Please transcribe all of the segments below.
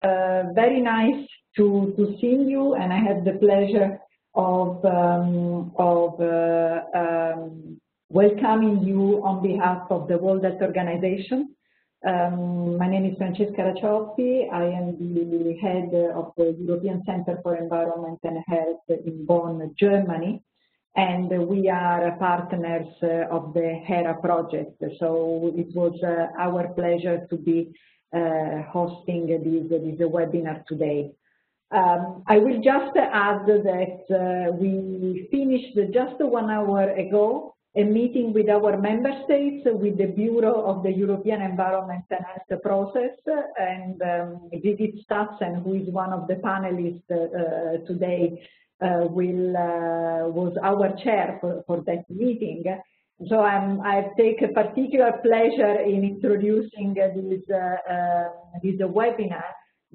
Very nice to see you, and I have the pleasure of welcoming you on behalf of the World Health Organization. My name is Francesca Racioppi. I am the head of the European Center for Environment and Health in Bonn, Germany, and we are partners of the HERA project. So it was our pleasure to be hosting this webinar today. I will just add that we finished just 1 hour ago a meeting with our member states, with the Bureau of the European Environment and Health Process, and Judith Stassen, who is one of the panelists today, was our chair for that meeting. So I take a particular pleasure in introducing this webinar,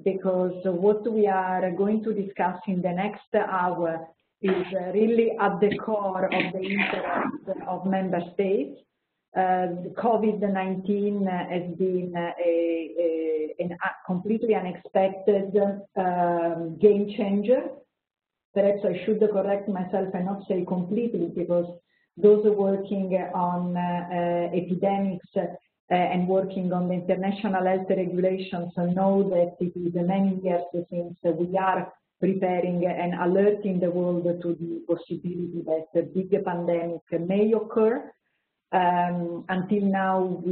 because what we are going to discuss in the next hour is really at the core of the interest of member states. COVID-19 has been a completely unexpected game changer. Perhaps I should correct myself and not say completely, because those working on epidemics and working on the international health regulations know that it is many years since we are preparing and alerting the world to the possibility that a big pandemic may occur. Until now,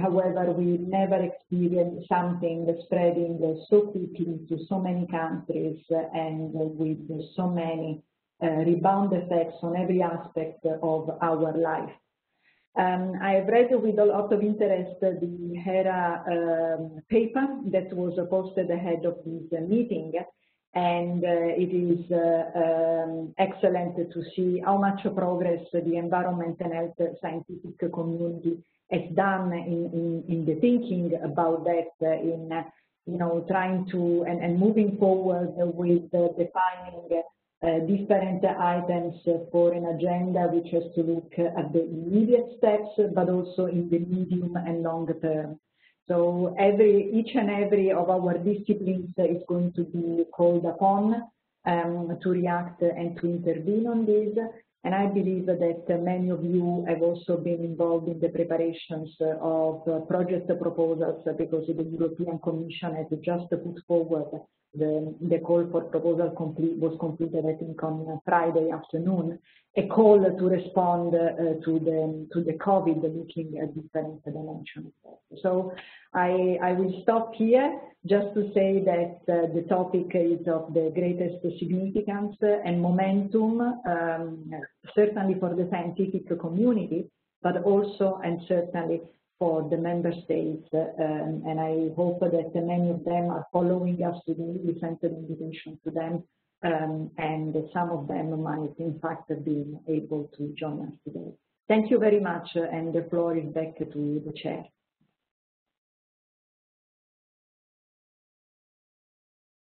however, we never experienced something spreading so quickly to so many countries and with so many rebound effects on every aspect of our life. I have read with a lot of interest the HERA paper that was posted ahead of this meeting, and it is excellent to see how much progress the environment and health scientific community has done in the thinking about that, in trying to and moving forward with defining different items for an agenda which has to look at the immediate steps, but also in the medium and long term. So each and every of our disciplines is going to be called upon to react and to intervene on this. And I believe that many of you have also been involved in the preparations of project proposals, because the European Commission has just put forward the call for proposal was completed, I think, on Friday afternoon, a call to respond to the COVID, looking at different dimensions. So I will stop here just to say that the topic is of the greatest significance and momentum, certainly for the scientific community, but also and certainly for the member states, and I hope that many of them are following us today. We sent an invitation to them, and some of them might in fact have been able to join us today. Thank you very much, and the floor is back to the chair.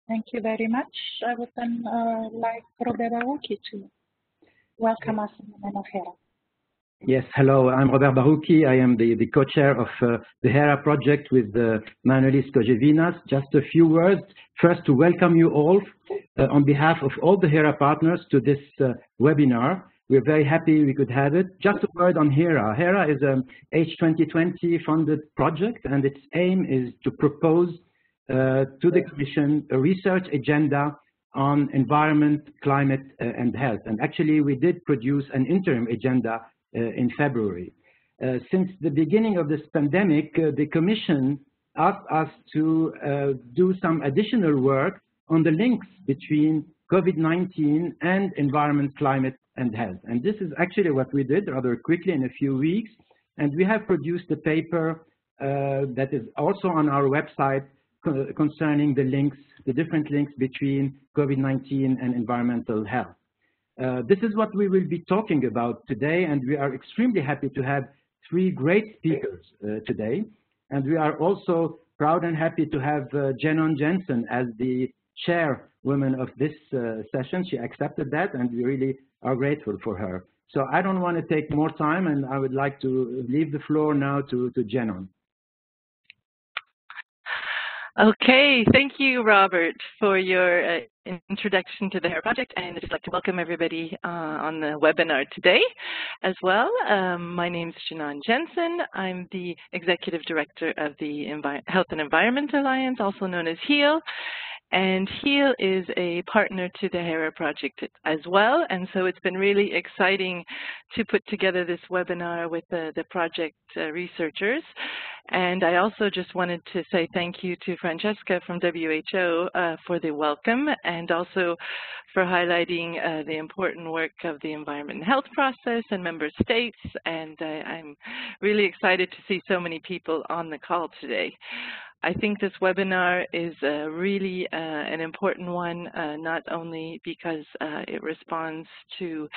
Thank you very much. I would then like Robert Barucchi to welcome us in the name of HERA. Yes, hello, I'm Robert Barucchi. I am the co-chair of the HERA project with Manuelis Kojevinas. Just a few words. First, to welcome you all on behalf of all the HERA partners to this webinar. We're very happy we could have it. Just a word on HERA. HERA is an H2020 funded project, and its aim is to propose to the Commission a research agenda on environment, climate, and health. And actually, we did produce an interim agenda in February. Since the beginning of this pandemic, the Commission asked us to do some additional work on the links between COVID-19 and environment, climate, and health. And this is actually what we did rather quickly in a few weeks. And we have produced a paper that is also on our website concerning the links, the different links between COVID-19 and environmental health. This is what we will be talking about today, and we are extremely happy to have 3 great speakers today. And we are also proud and happy to have Jenon Jensen as the chairwoman of this session. She accepted that, and we really are grateful for her. So I don't want to take more time, and I would like to leave the floor now to Jenon. Okay, thank you, Robert, for your introduction to the HERA project, and I'd just like to welcome everybody on the webinar today as well. My name is Shannon Jensen. I'm the Executive Director of the Health and Environment Alliance, also known as HEAL. And HEAL is a partner to the HERA project as well, and so it's been really exciting to put together this webinar with the project researchers. And I also just wanted to say thank you to Francesca from WHO for the welcome, and also for highlighting the important work of the environment and health process and member states. And I'm really excited to see so many people on the call today. I think this webinar is really an important one, not only because it responds to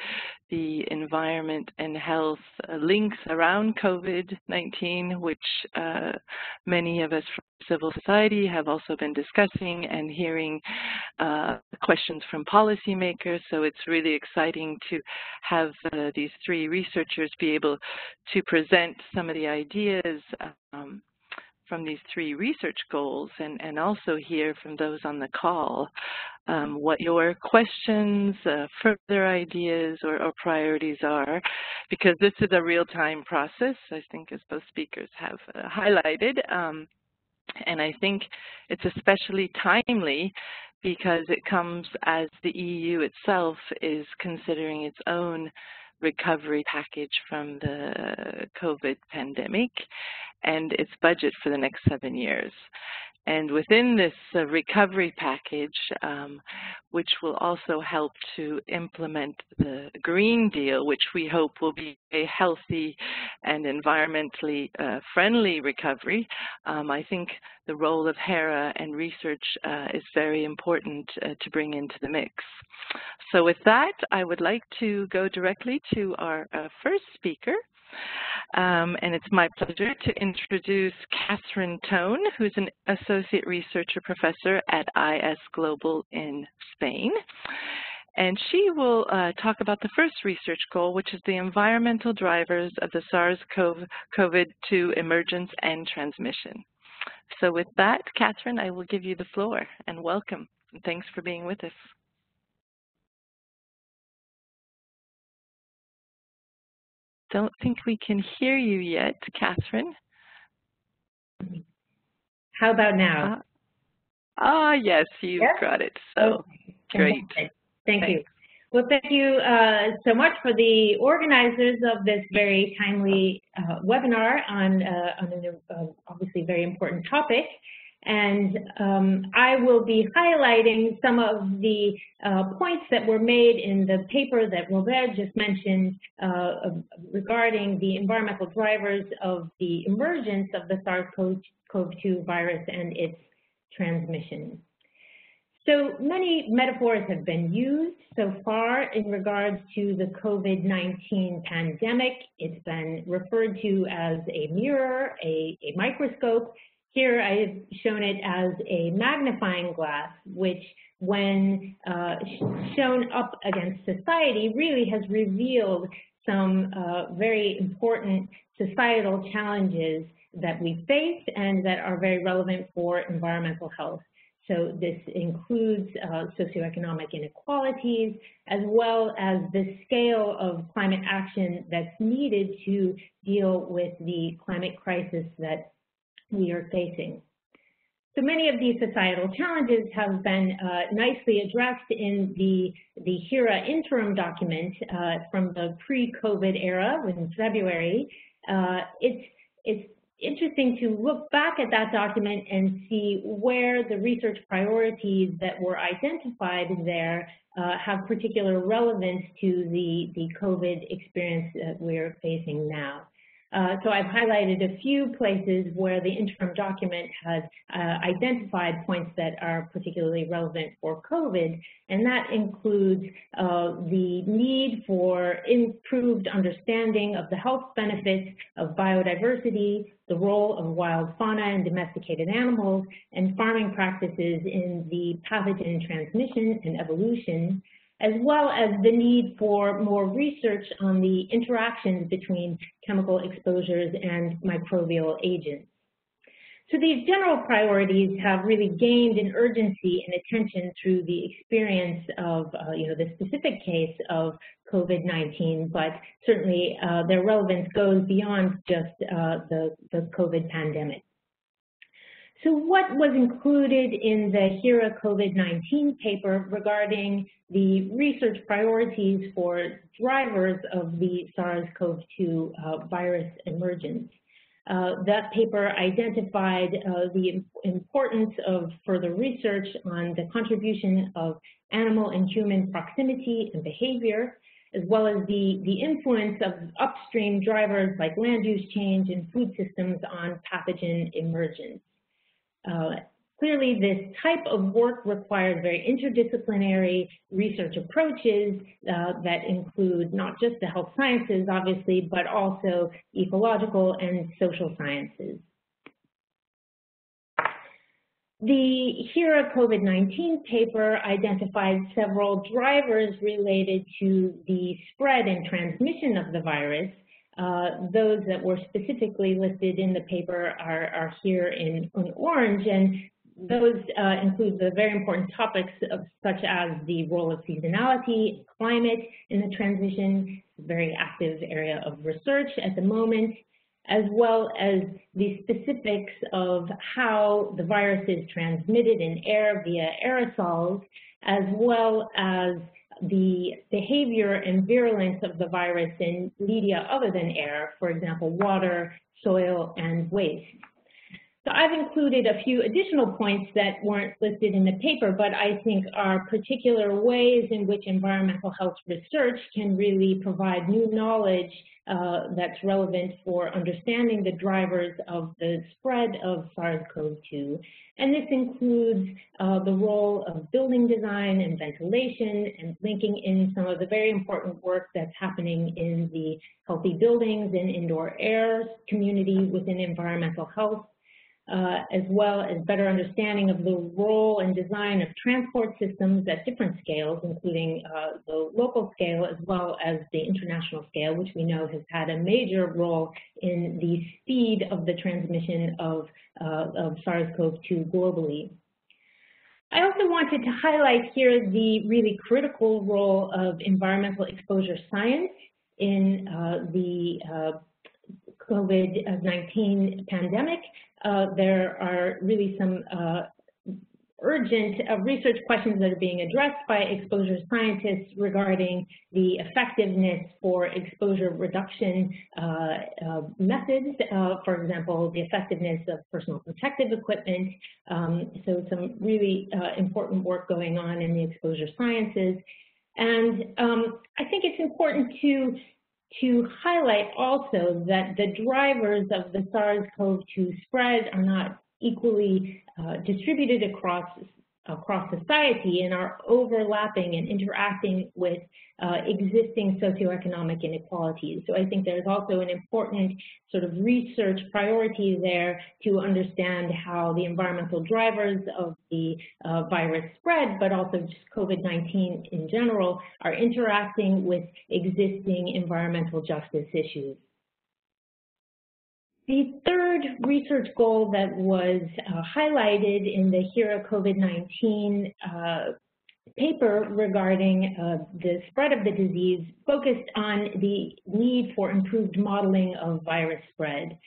the environment and health links around COVID-19, which many of us from civil society have also been discussing and hearing questions from policymakers. So it's really exciting to have these three researchers be able to present some of the ideas from these three research goals, and also hear from those on the call what your questions, further ideas, or priorities are, because this is a real-time process, I think, as both speakers have highlighted. And I think it's especially timely because it comes as the EU itself is considering its own recovery package from the COVID pandemic and its budget for the next 7 years. And within this recovery package, which will also help to implement the Green Deal, which we hope will be a healthy and environmentally friendly recovery, I think the role of HERA and research is very important to bring into the mix. So with that, I would like to go directly to our first speaker. And it's my pleasure to introduce Catherine Tone, who's an Associate Researcher Professor at IS Global in Spain. And she will talk about the first research goal, which is the environmental drivers of the SARS-CoV-2 emergence and transmission. So with that, Catherine, I will give you the floor, and welcome. And thanks for being with us. Don't think we can hear you yet, Catherine. How about now? Yes, you've got it. So great. Thank you. Well, thank you so much for the organizers of this very timely webinar on an obviously very important topic. And I will be highlighting some of the points that were made in the paper that Robert just mentioned regarding the environmental drivers of the emergence of the SARS-CoV-2 virus and its transmission. So many metaphors have been used so far in regards to the COVID-19 pandemic. It's been referred to as a mirror, a microscope. Here I've shown it as a magnifying glass, which when shown up against society really has revealed some very important societal challenges that we face and that are very relevant for environmental health. So this includes socioeconomic inequalities, as well as the scale of climate action that's needed to deal with the climate crisis that we are facing. So many of these societal challenges have been nicely addressed in the HERA interim document from the pre-COVID era in February. It's interesting to look back at that document and see where the research priorities that were identified there have particular relevance to the COVID experience that we're facing now. So I've highlighted a few places where the interim document has identified points that are particularly relevant for COVID, and that includes the need for improved understanding of the health benefits of biodiversity, the role of wild fauna and domesticated animals, and farming practices in the pathogen transmission and evolution, as well as the need for more research on the interactions between chemical exposures and microbial agents. So these general priorities have really gained in urgency and attention through the experience of, the specific case of COVID-19, but certainly their relevance goes beyond just the COVID pandemic. So what was included in the HERA COVID-19 paper regarding the research priorities for drivers of the SARS-CoV-2 virus emergence? That paper identified the importance of further research on the contribution of animal and human proximity and behavior, as well as the influence of upstream drivers like land use change and food systems on pathogen emergence. Clearly, this type of work requires very interdisciplinary research approaches that include not just the health sciences, obviously, but also ecological and social sciences. The HERA COVID-19 paper identified several drivers related to the spread and transmission of the virus. Those that were specifically listed in the paper are here in orange, and those include the very important topics such as the role of seasonality, climate in the transition, a very active area of research at the moment, as well as the specifics of how the virus is transmitted in air via aerosols, as well as the behavior and virulence of the virus in media other than air, for example, water, soil, and waste. So I've included a few additional points that weren't listed in the paper, but I think are particular ways in which environmental health research can really provide new knowledge that's relevant for understanding the drivers of the spread of SARS-CoV-2. And this includes the role of building design and ventilation, and linking in some of the very important work that's happening in the healthy buildings and indoor air community within environmental health. As well as better understanding of the role and design of transport systems at different scales, including the local scale as well as the international scale, which we know has had a major role in the speed of the transmission of SARS-CoV-2 globally. I also wanted to highlight here the really critical role of environmental exposure science in the COVID-19 pandemic. There are really some urgent research questions that are being addressed by exposure scientists regarding the effectiveness for exposure reduction methods, for example, the effectiveness of personal protective equipment. So some really important work going on in the exposure sciences. And I think it's important to highlight also that the drivers of the SARS-CoV-2 spread are not equally distributed across society and are overlapping and interacting with existing socioeconomic inequalities. So I think there's also an important sort of research priority there to understand how the environmental drivers of the virus spread, but also just COVID-19 in general, are interacting with existing environmental justice issues. The third research goal that was highlighted in the HERA COVID-19 paper regarding the spread of the disease focused on the need for improved modeling of virus spread.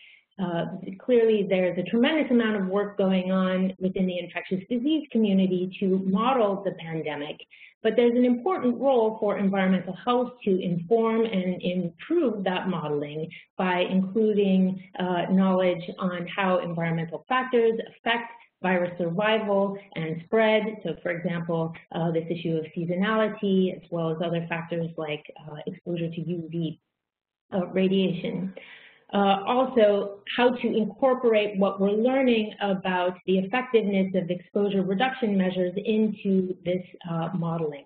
Clearly, there's a tremendous amount of work going on within the infectious disease community to model the pandemic, but there's an important role for environmental health to inform and improve that modeling by including knowledge on how environmental factors affect virus survival and spread. So, for example, this issue of seasonality, as well as other factors like exposure to UV radiation. Also, how to incorporate what we're learning about the effectiveness of exposure reduction measures into this modeling.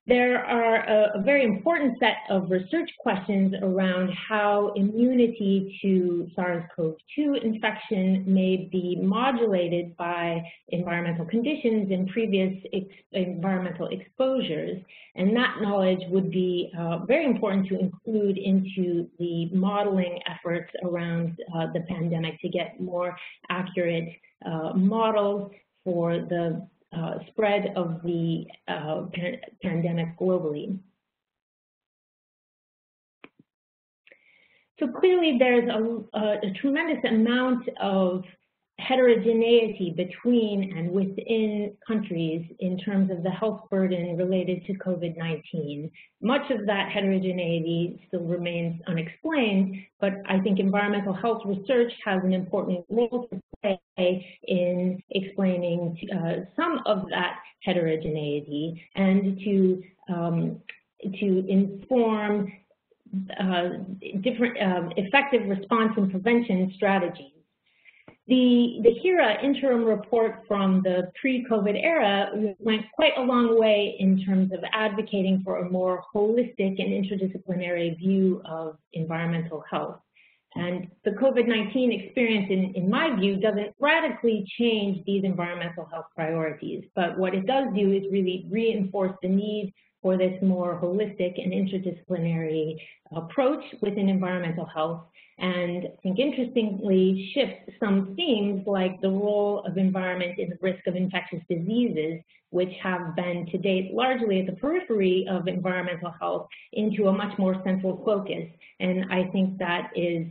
There are a very important set of research questions around how immunity to SARS-CoV-2 infection may be modulated by environmental conditions and previous environmental exposures. And that knowledge would be very important to include into the modeling efforts around the pandemic to get more accurate models for the spread of the pandemic globally. So clearly there's a tremendous amount of heterogeneity between and within countries in terms of the health burden related to COVID-19. Much of that heterogeneity still remains unexplained, but I think environmental health research has an important role to play in explaining some of that heterogeneity and to inform different effective response and prevention strategies. The HERA interim report from the pre-COVID era went quite a long way in terms of advocating for a more holistic and interdisciplinary view of environmental health. And the COVID-19 experience, in my view, doesn't radically change these environmental health priorities, but what it does do is really reinforce the need for this more holistic and interdisciplinary approach within environmental health, and I think interestingly shifts some themes like the role of environment in the risk of infectious diseases, which have been to date largely at the periphery of environmental health, into a much more central focus. And I think that is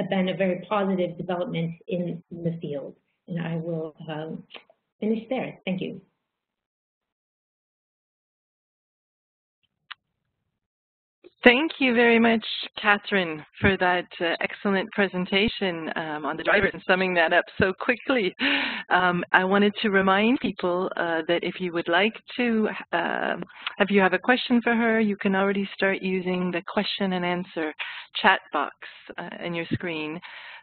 been a very positive development in the field. And I will finish there. Thank you. Thank you very much, Catherine, for that excellent presentation on the drivers and summing that up so quickly. I wanted to remind people that if you would like to, if you have a question for her, you can already start using the question and answer chat box in your screen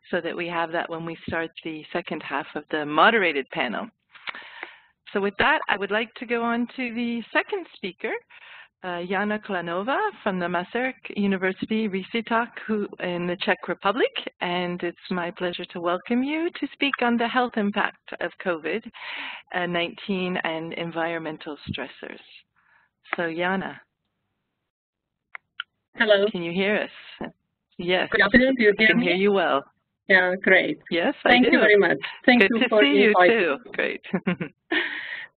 so that we have that when we start the second half of the moderated panel. So with that, I would like to go on to the second speaker, Jana Klanova from the Masaryk University Vyšetak in the Czech Republic, and it's my pleasure to welcome you to speak on the health impact of COVID-19 and environmental stressors. So Jana. Hello. Can you hear us? Yes. Good afternoon. Do you hear me? I can hear you well. Yeah, great. Yes, Thank you very much. Thank you for inviting. Good to see you too. Great.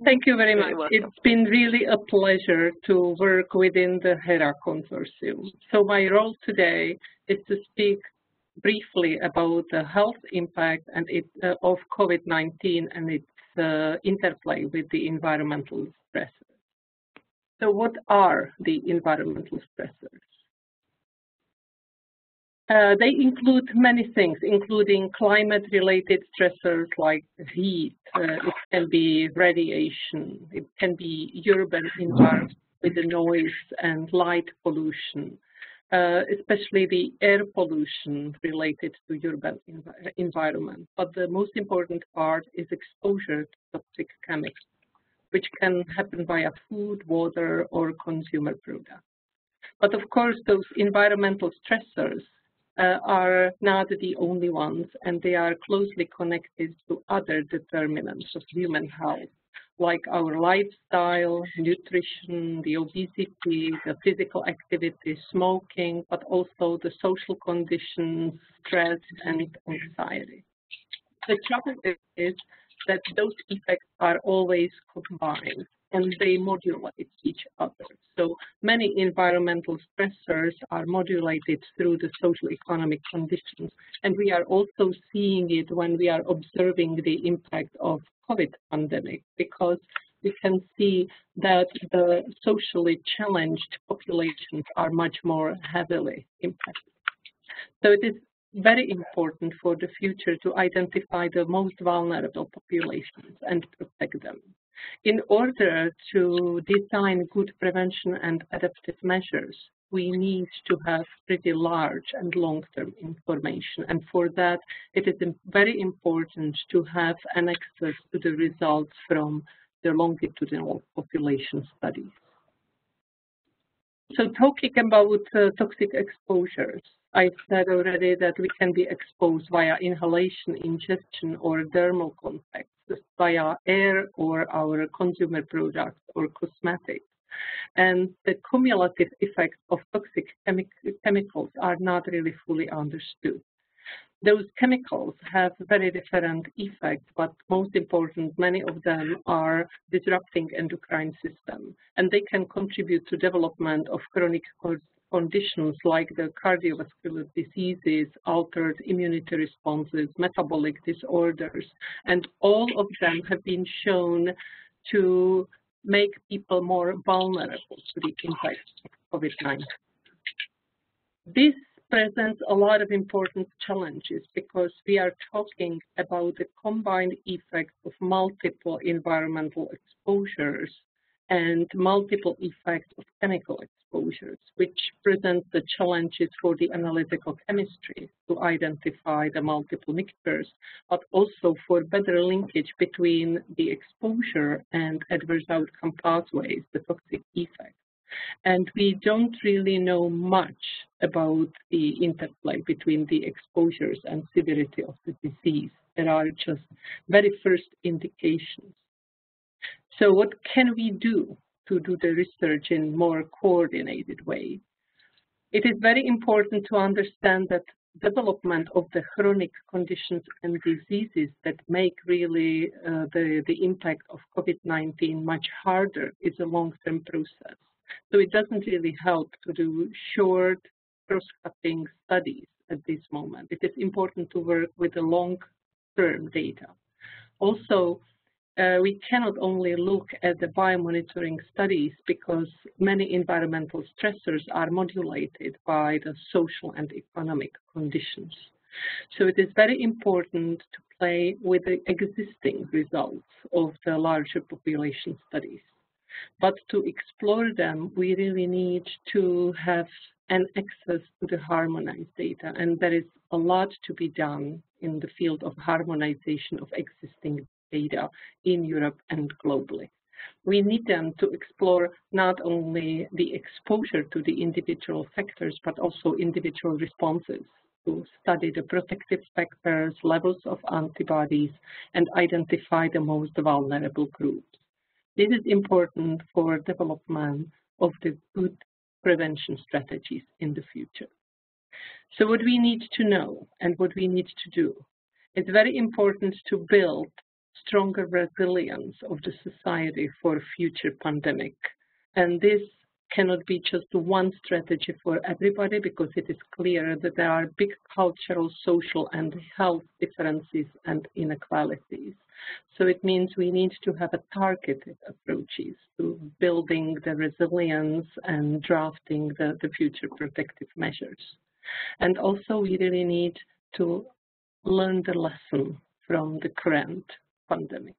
Thank you very much. It's been really a pleasure to work within the HERA consortium. So my role today is to speak briefly about the health impact and of COVID-19 and its interplay with the environmental stressors. So what are the environmental stressors? They include many things, including climate-related stressors like heat. It can be radiation. It can be urban environment with the noise and light pollution, especially the air pollution related to urban environment. But the most important part is exposure to toxic chemicals, which can happen via food, water, or consumer products. But of course, those environmental stressors are not the only ones, and they are closely connected to other determinants of human health, like our lifestyle, nutrition, the obesity, the physical activity, smoking, but also the social conditions, stress, and anxiety. The trouble is that those effects are always combined, and they modulate each other. So many environmental stressors are modulated through the social economic conditions. And we are also seeing it when we are observing the impact of COVID pandemic, because we can see that the socially challenged populations are much more heavily impacted. So it is very important for the future to identify the most vulnerable populations and protect them. In order to design good prevention and adaptive measures, we need to have pretty large and long-term information. And for that, it is very important to have an access to the results from the longitudinal population studies. So talking about toxic exposures, I said already that we can be exposed via inhalation, ingestion, or dermal contact, via air or our consumer products or cosmetics. And the cumulative effects of toxic chemicals are not really fully understood. Those chemicals have very different effects, but most important, many of them are disrupting endocrine system, and they can contribute to development of chronic conditions like the cardiovascular diseases, altered immunity responses, metabolic disorders, and all of them have been shown to make people more vulnerable to the impact of COVID-19. This presents a lot of important challenges because we are talking about the combined effects of multiple environmental exposures and multiple effects of chemical exposures, which present the challenges for the analytical chemistry to identify the multiple mixtures, but also for better linkage between the exposure and adverse outcome pathways, the toxic effects. And we don't really know much about the interplay between the exposures and severity of the disease. There are just very first indications. So what can we do to do the research in more coordinated way? It is very important to understand that development of the chronic conditions and diseases that make really the impact of COVID-19 much harder is a long-term process. So it doesn't really help to do short, cross-cutting studies at this moment. It is important to work with the long-term data. Also, we cannot only look at the biomonitoring studies because many environmental stressors are modulated by the social and economic conditions. So it is very important to play with the existing results of the larger population studies. But to explore them, we really need to have an access to the harmonized data, and there is a lot to be done in the field of harmonization of existing data in Europe and globally. We need them to explore not only the exposure to the individual factors, but also individual responses, to study the protective factors, levels of antibodies, and identify the most vulnerable groups. This is important for development of the good prevention strategies in the future. So what we need to know and what we need to do, it's very important to build stronger resilience of the society for future pandemic. And this cannot be just one strategy for everybody because it is clear that there are big cultural, social, and health differences and inequalities. So it means we need to have a targeted approaches to building the resilience and drafting the future protective measures. And also we really need to learn the lesson from the current pandemic.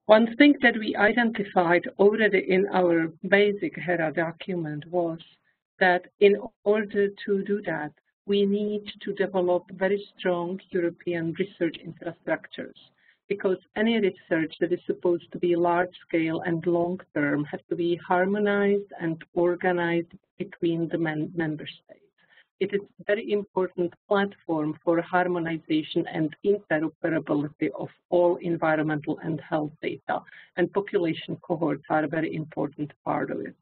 One thing that we identified already in our basic HERA document was that in order to do that, we need to develop very strong European research infrastructures, because any research that is supposed to be large-scale and long-term has to be harmonized and organized between the member states. It is a very important platform for harmonization and interoperability of all environmental and health data, and population cohorts are a very important part of it.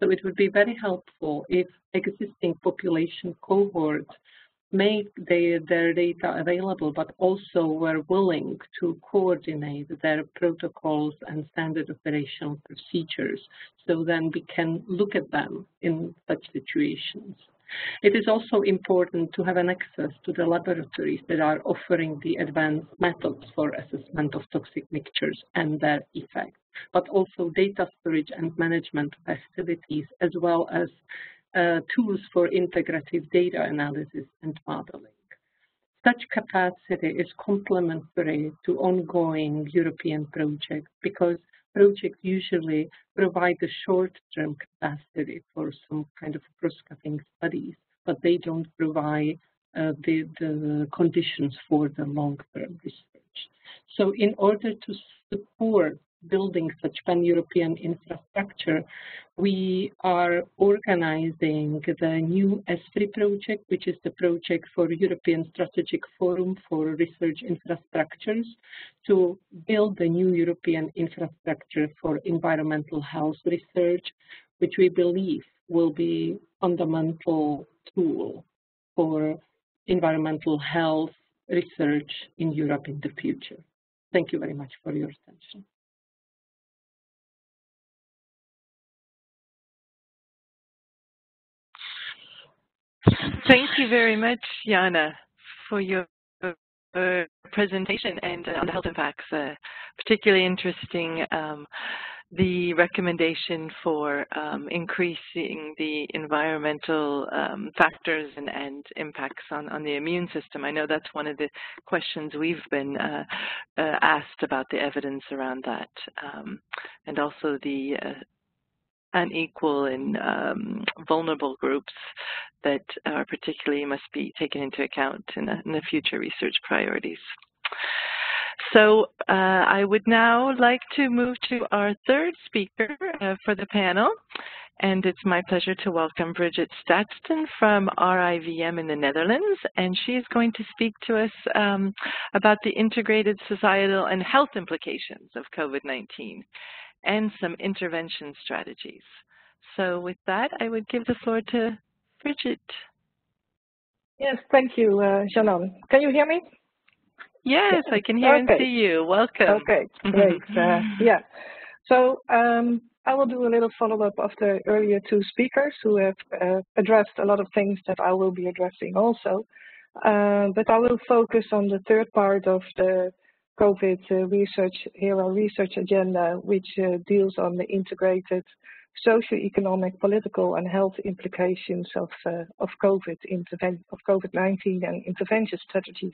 So it would be very helpful if existing population cohorts made their data available, but also were willing to coordinate their protocols and standard operational procedures, so then we can look at them in such situations. It is also important to have an access to the laboratories that are offering the advanced methods for assessment of toxic mixtures and their effects, but also data storage and management facilities, as well as tools for integrative data analysis and modeling. Such capacity is complementary to ongoing European projects because projects usually provide the short-term capacity for some kind of cross-cutting studies, but they don't provide the conditions for the long-term research. So in order to support building such pan-European infrastructure, we are organizing the new ESFRI project, which is the project for European Strategic Forum for Research Infrastructures, to build the new European infrastructure for environmental health research, which we believe will be a fundamental tool for environmental health research in Europe in the future. Thank you very much for your attention. Thank you very much, Jana, for your presentation and on the health impacts. Particularly interesting the recommendation for increasing the environmental factors and impacts on the immune system. I know that's one of the questions we've been asked about the evidence around that, and also the unequal and vulnerable groups that are particularly must be taken into account in the future research priorities. So I would now like to move to our third speaker for the panel, and it's my pleasure to welcome Bridget Stadston from RIVM in the Netherlands, and she is going to speak to us about the integrated societal and health implications of COVID-19 and some intervention strategies. So with that, I would give the floor to Bridget. Yes, thank you, Shannon. Can you hear me? Yes, I can hear and see you. Welcome. Okay, great. Yeah. So I will do a little follow-up of the earlier two speakers who have addressed a lot of things that I will be addressing also. But I will focus on the third part of the COVID research, HERA research agenda, which deals on the integrated socio-economic, political and health implications of COVID-19 and intervention strategies.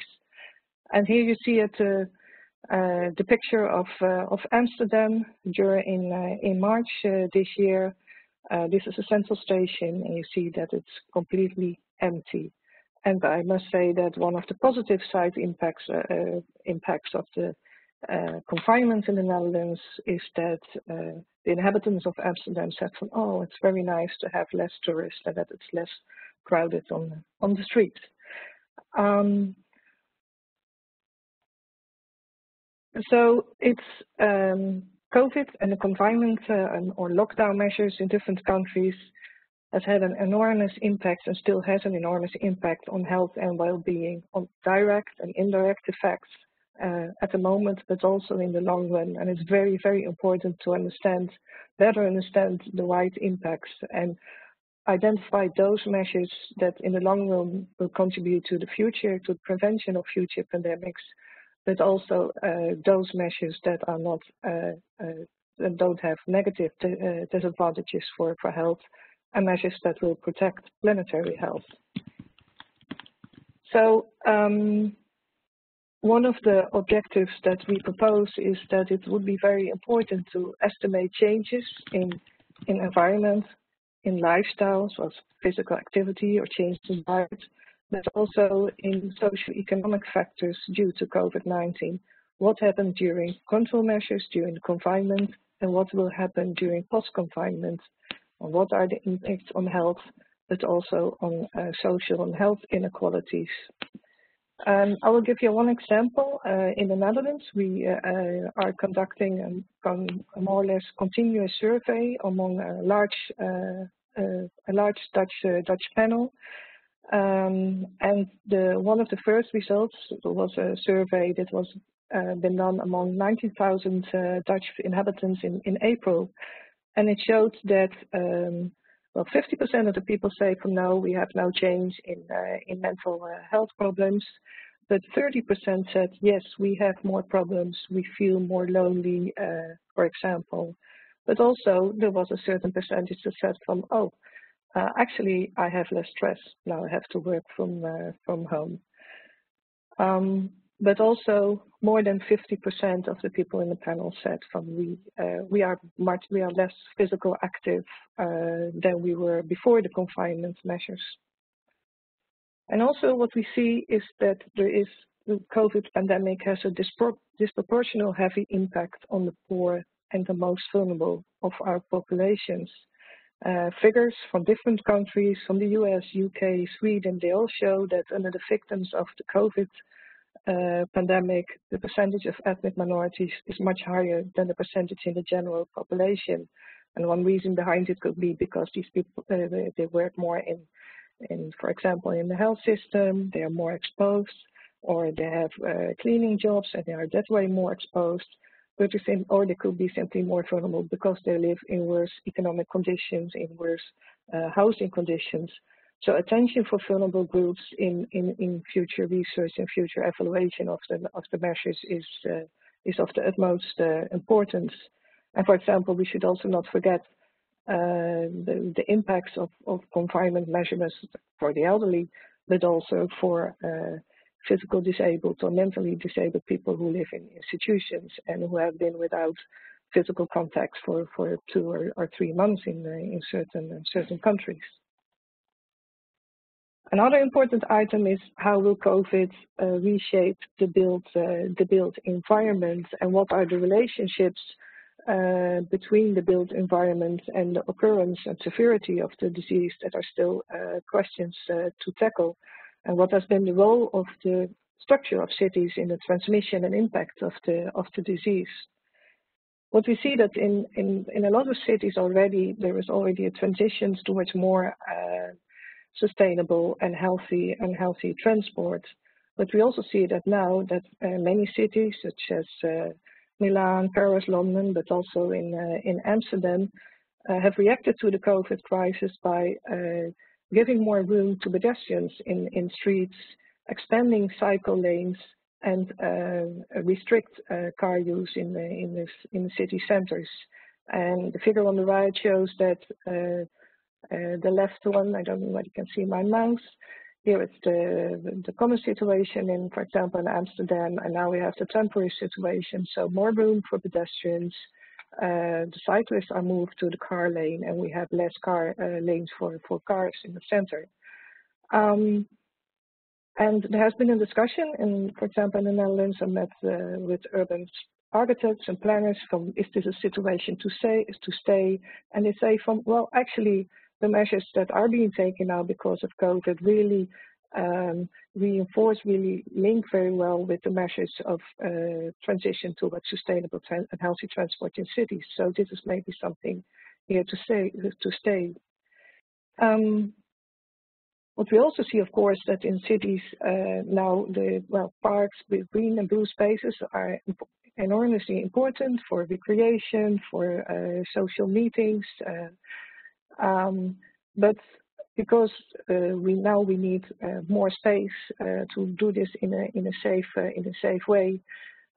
And here you see it, the picture of Amsterdam in March this year. This is a central station, and you see that it's completely empty. And I must say that one of the positive side impacts of the confinement in the Netherlands is that the inhabitants of Amsterdam said, "Oh, it's very nice to have less tourists and that it's less crowded on the streets." So it's COVID and the confinement or lockdown measures in different countries has had an enormous impact and still has an enormous impact on health and well-being, on direct and indirect effects at the moment, but also in the long run. And it's very, very important to better understand the right impacts and identify those measures that in the long run will contribute to the future, to the prevention of future pandemics, but also those measures that are not, that don't have negative disadvantages for health, and measures that will protect planetary health. So one of the objectives that we propose is that it would be very important to estimate changes in environment, in lifestyles, or physical activity or changes in diet, but also in socio-economic factors due to COVID-19. What happened during control measures, during the confinement, and what will happen during post-confinement? And what are the impacts on health, but also on social and health inequalities? I will give you one example. In the Netherlands, we are conducting a more or less continuous survey among a large Dutch panel. And one of the first results was a survey that was been done among 19,000 Dutch inhabitants in April. And it showed that, well, 50% of the people say, no, we have no change in mental health problems. But 30% said, yes, we have more problems. We feel more lonely, for example. But also there was a certain percentage that said actually, I have less stress. Now I have to work from home. But also more than 50% of the people in the panel said we are less physical active than we were before the confinement measures. And also what we see is that the COVID pandemic has a disproportional heavy impact on the poor and the most vulnerable of our populations. Figures from different countries, from the US, UK, Sweden, they all show that under the victims of the COVID pandemic, the percentage of ethnic minorities is much higher than the percentage in the general population. And one reason behind it could be because these people, they work more in, for example, in the health system, they are more exposed, or they have cleaning jobs and they are that way more exposed. But or they could be simply more vulnerable because they live in worse economic conditions, in worse housing conditions. So attention for vulnerable groups in future research and future evaluation of the measures is of the utmost importance. And for example, we should also not forget the impacts of confinement measures for the elderly, but also for physical disabled or mentally disabled people who live in institutions and who have been without physical contact for 2 or 3 months in certain countries. Another important item is how will COVID reshape the built environment, and what are the relationships between the built environment and the occurrence and severity of the disease that are still questions to tackle. And what has been the role of the structure of cities in the transmission and impact of the disease? What we see that in a lot of cities already, there is already a transition towards more sustainable and healthy transport. But we also see that now that many cities, such as Milan, Paris, London, but also in Amsterdam, have reacted to the COVID crisis by giving more room to pedestrians in streets, expanding cycle lanes, and restrict car use in the city centers. And the figure on the right shows that the left one, I don't know whether you can see my mouse. Here it's the common situation in, for example, in Amsterdam, and now we have the temporary situation. So more room for pedestrians. The cyclists are moved to the car lane, and we have less car lanes for cars in the center. And there has been a discussion, and for example, in the Netherlands, I met with urban architects and planners from, is this a situation to stay? And they say from, well, actually, the measures that are being taken now because of COVID really really link very well with the measures of transition towards sustainable and healthy transport in cities. So this is maybe something here to stay. What we also see, of course, that in cities now parks with green and blue spaces are enormously important for recreation, for social meetings. But because we need more space to do this in a safe way,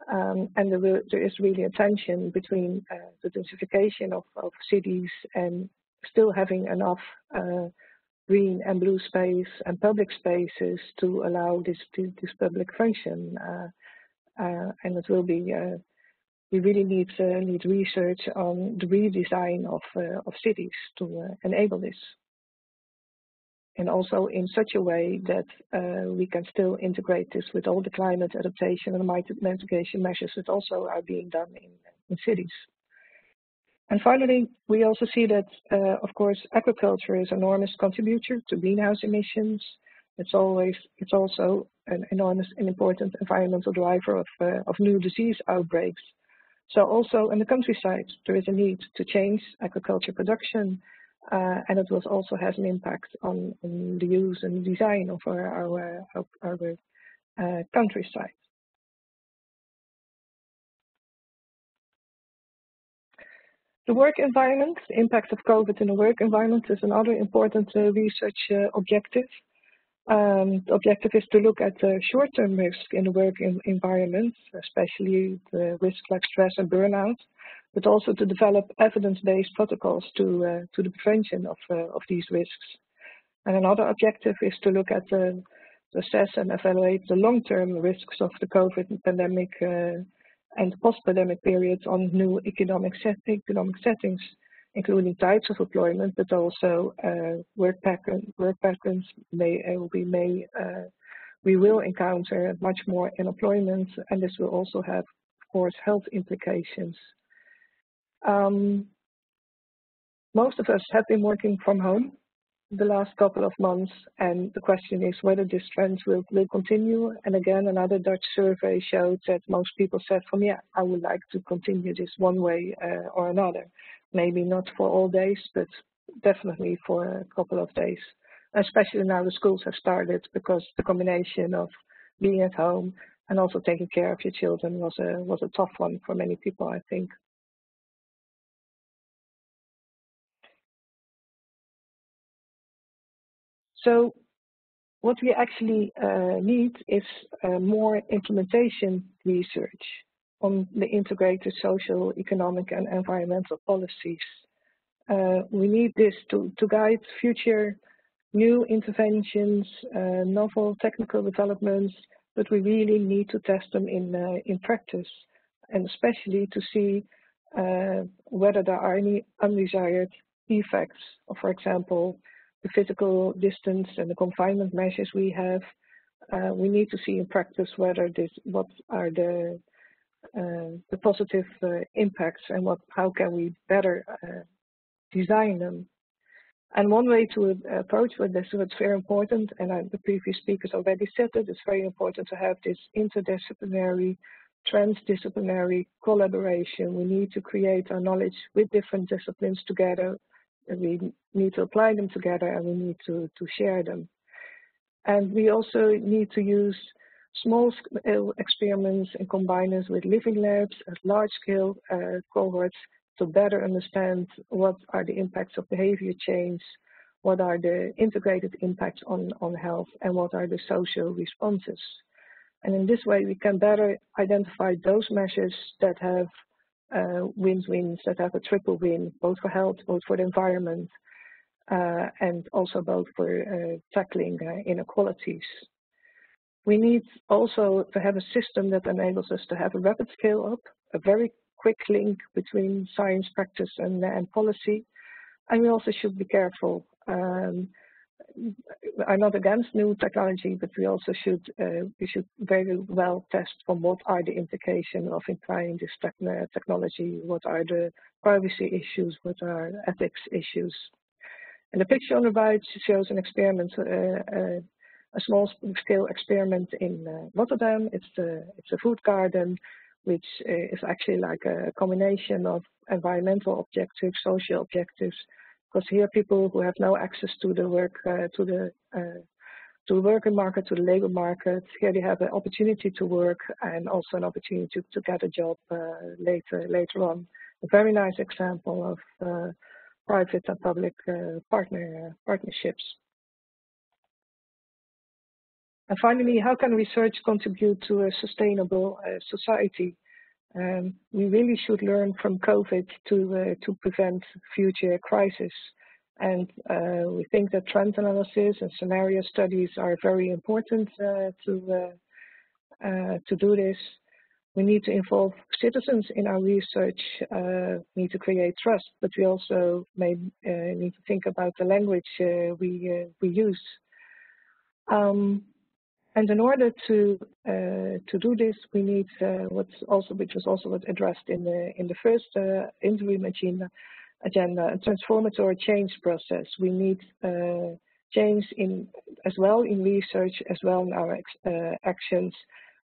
and there is really a tension between the densification of cities and still having enough green and blue space and public spaces to allow this public function, and it will be. We really need research on the redesign of cities to enable this, and also in such a way that we can still integrate this with all the climate adaptation and mitigation measures that also are being done in cities. And finally, we also see that, of course, agriculture is an enormous contributor to greenhouse emissions. It's also an enormous and important environmental driver of new disease outbreaks. So also in the countryside, there is a need to change agriculture production, and it also has an impact on the use and design of our countryside. The work environment, the impact of COVID in the work environment is another important research objective. The objective is to look at the short-term risk in the work environment, especially the risks like stress and burnout, but also to develop evidence-based protocols to the prevention of these risks. And another objective is to look at to assess and evaluate the long-term risks of the COVID pandemic and post-pandemic periods on new economic settings, including types of employment, but also work patterns. We will encounter much more unemployment, and this will also have, of course, health implications. Most of us have been working from home the last couple of months, and the question is whether this trend will continue. And again, another Dutch survey showed that most people said, yeah, I would like to continue this one way or another. Maybe not for all days, but definitely for a couple of days. Especially now the schools have started, because the combination of being at home and also taking care of your children was a tough one for many people, I think. So what we actually need is more implementation research on the integrated social, economic, and environmental policies. We need this to guide future new interventions, novel technical developments, but we really need to test them in practice, and especially to see whether there are any undesired effects of, for example, the physical distance and the confinement measures we have. We need to see in practice whether what are the positive impacts, and how can we better design them. And one way to approach with this, what's very important, and the previous speakers already said it, it's very important to have this interdisciplinary, transdisciplinary collaboration. We need to create our knowledge with different disciplines together. We need to apply them together, and we need to share them. And we also need to use small experiments and combine this with living labs at large-scale cohorts to better understand what are the impacts of behavior change, what are the integrated impacts on health, and what are the social responses. And in this way, we can better identify those measures that have win-wins, that have a triple win, both for health, both for the environment, and also both for tackling inequalities. We need also to have a system that enables us to have a rapid scale up, a very quick link between science, practice, and policy. And we also should be careful. I'm not against new technology, but we also should very well test from what are the implications of applying this technology, what are the privacy issues, what are ethics issues. And the picture on the right shows an experiment, a small scale experiment in Rotterdam. It's a food garden, which is actually like a combination of environmental objectives, social objectives. Because here, people who have no access to the working market, to the labor market, here they have an opportunity to work and also an opportunity to get a job later on. A very nice example of private and public partnerships. And finally, how can research contribute to a sustainable society? We really should learn from COVID to prevent future crises. And we think that trend analysis and scenario studies are very important to do this. We need to involve citizens in our research, we need to create trust, but we also need to think about the language we use. And in order to do this, we need which was also addressed in the first interim agenda, a transformatory change process. We need change as well in research, as well in our actions.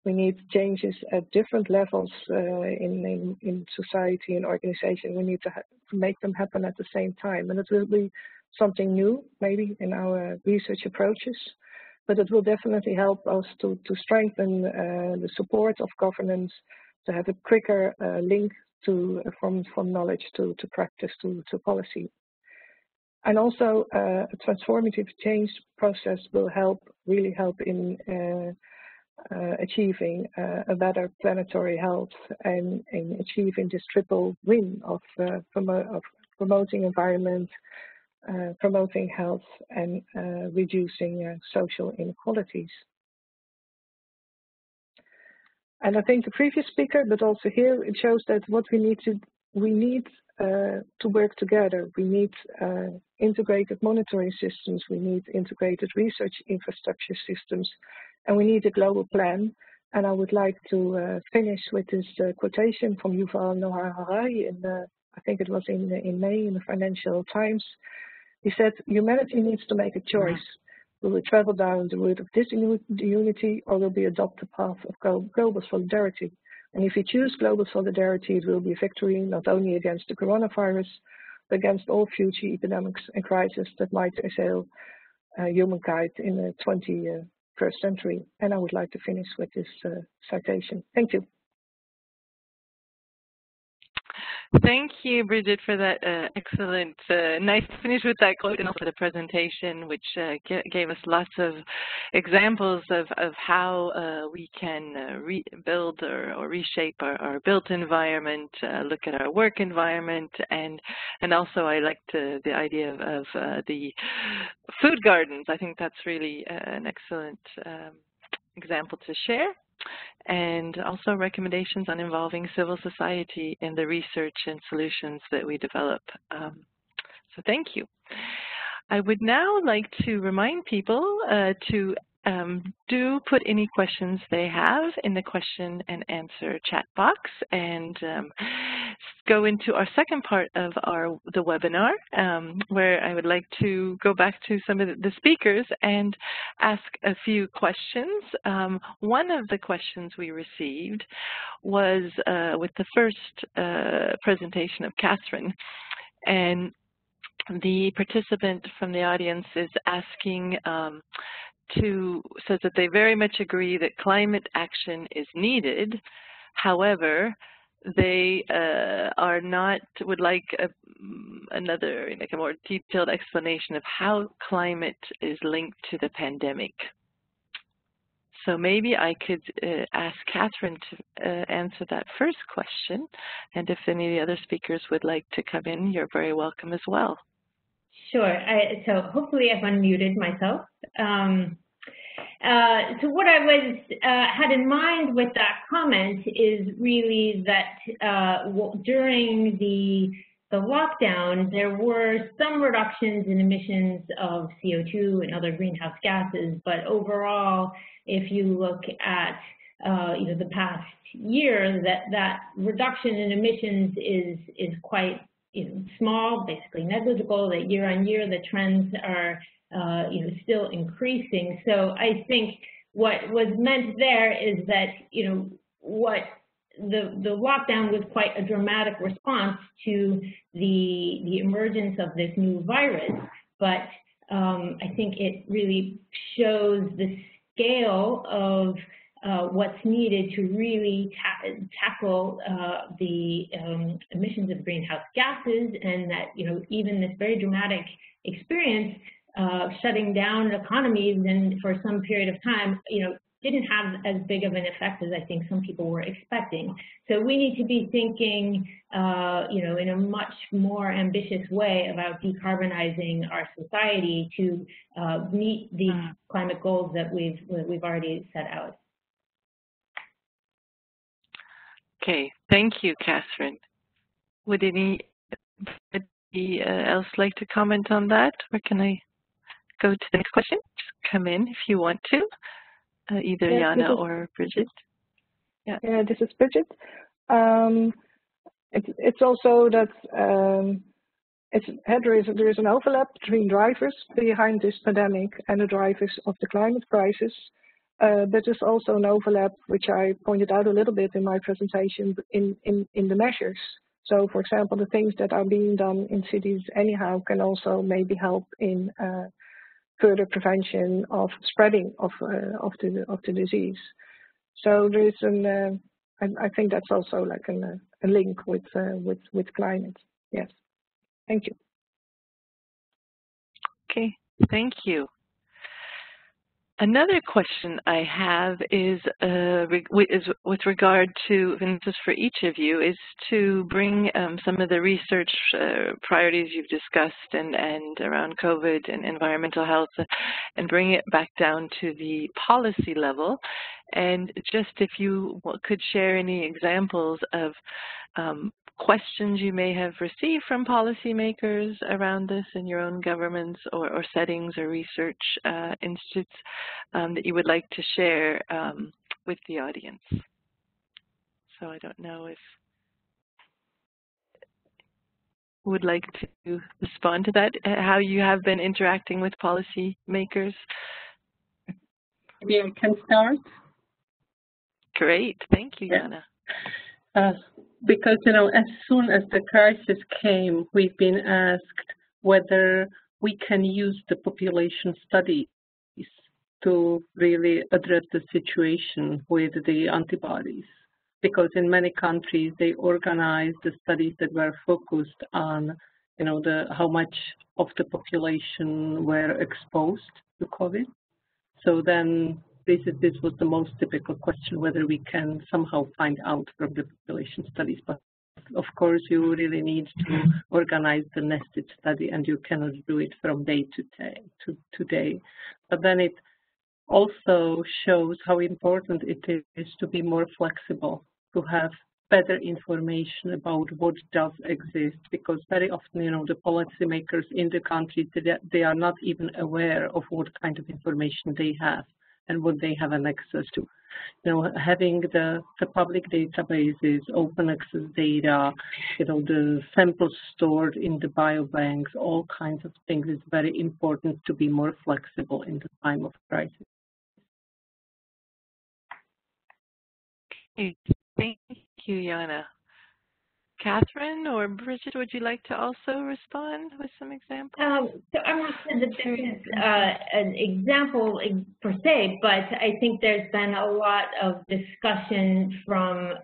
We need changes at different levels in society and organization. We need to make them happen at the same time, and it will be something new, maybe in our research approaches. But it will definitely help us to strengthen the support of governance, to have a quicker link from knowledge to practice to policy. And also a transformative change process will really help in achieving a better planetary health and in achieving this triple win of promoting environment, promoting health, and reducing social inequalities. And I think the previous speaker, but also here, it shows that what we need to work together. We need integrated monitoring systems, we need integrated research infrastructure systems, and we need a global plan. And I would like to finish with this quotation from Yuval Noah Harari in I think it was in May in the Financial Times. He said, humanity needs to make a choice. Will we travel down the route of disunity, or will we adopt the path of global solidarity? And if we choose global solidarity, it will be a victory not only against the coronavirus, but against all future epidemics and crises that might assail humankind in the 21st century. And I would like to finish with this citation. Thank you. Thank you, Bridget, for that excellent, nice to finish with that quote, and also the presentation, which gave us lots of examples of how we can rebuild or reshape our built environment, look at our work environment, and also I liked the idea of the food gardens. I think that's really an excellent example to share. And also recommendations on involving civil society in the research and solutions that we develop. So thank you. I would now like to remind people to do put any questions they have in the question and answer chat box, and go into our second part of the webinar, where I would like to go back to some of the speakers and ask a few questions. One of the questions we received was with the first presentation of Catherine, and the participant from the audience is asking says that they very much agree that climate action is needed. However, they would like a more detailed explanation of how climate is linked to the pandemic. So maybe I could ask Catherine to answer that first question, and if any of the other speakers would like to come in, you're very welcome as well. Sure. So hopefully I've unmuted myself. So what I had in mind with that comment is really that during the lockdown, there were some reductions in emissions of CO2 and other greenhouse gases, but overall, if you look at the past year, that reduction in emissions is quite small, basically negligible. That year on year, the trends are still increasing. So I think what was meant there is that what the lockdown was quite a dramatic response to the emergence of this new virus, but I think it really shows the scale of what's needed to really tackle the emissions of greenhouse gases, and that even this very dramatic experience shutting down economies and for some period of time didn't have as big of an effect as I think some people were expecting. So we need to be thinking in a much more ambitious way about decarbonizing our society to meet the climate goals that we've already set out. Okay, thank you, Catherine. Would anybody else like to comment on that, or can I go to the next question? Just come in if you want to, either Jana or Bridget. Yeah, this is Bridget. It's also that there is an overlap between drivers behind this pandemic and the drivers of the climate crisis. But there's also an overlap, which I pointed out a little bit in my presentation, in the measures. So, for example, the things that are being done in cities anyhow can also maybe help in further prevention of spreading of the disease. So there is I think that's also like a link with climate. Yes, thank you. Okay, thank you. Another question I have is with regard to, and this is for each of you, is to bring some of the research priorities you've discussed and around COVID and environmental health, and bring it back down to the policy level. And just if you could share any examples of questions you may have received from policymakers around this in your own governments or settings or research institutes that you would like to share with the audience. So I don't know if would like to respond to that, how you have been interacting with policymakers? Maybe I can start. Great, thank you, Jana. Because, you know, as soon as the crisis came, we've been asked whether we can use the population studies to really address the situation with the antibodies. Because in many countries, they organized the studies that were focused on, you know, how much of the population were exposed to COVID. So then this was the most typical question, whether we can somehow find out from the population studies. But of course, you really need to organize the nested study, and you cannot do it from day to day. But then it also shows how important it is to be more flexible, to have better information about what does exist, because very often, you know, the policymakers in the country, they are not even aware of what kind of information they have and what they have an access to. You know, having the public databases, open access data, you know, the samples stored in the biobanks, all kinds of things, is very important to be more flexible in the time of crisis. Thank you, Jana. Catherine or Bridget, would you like to also respond with some examples? So I'm not sure that there is an example per se, but I think there's been a lot of discussion from,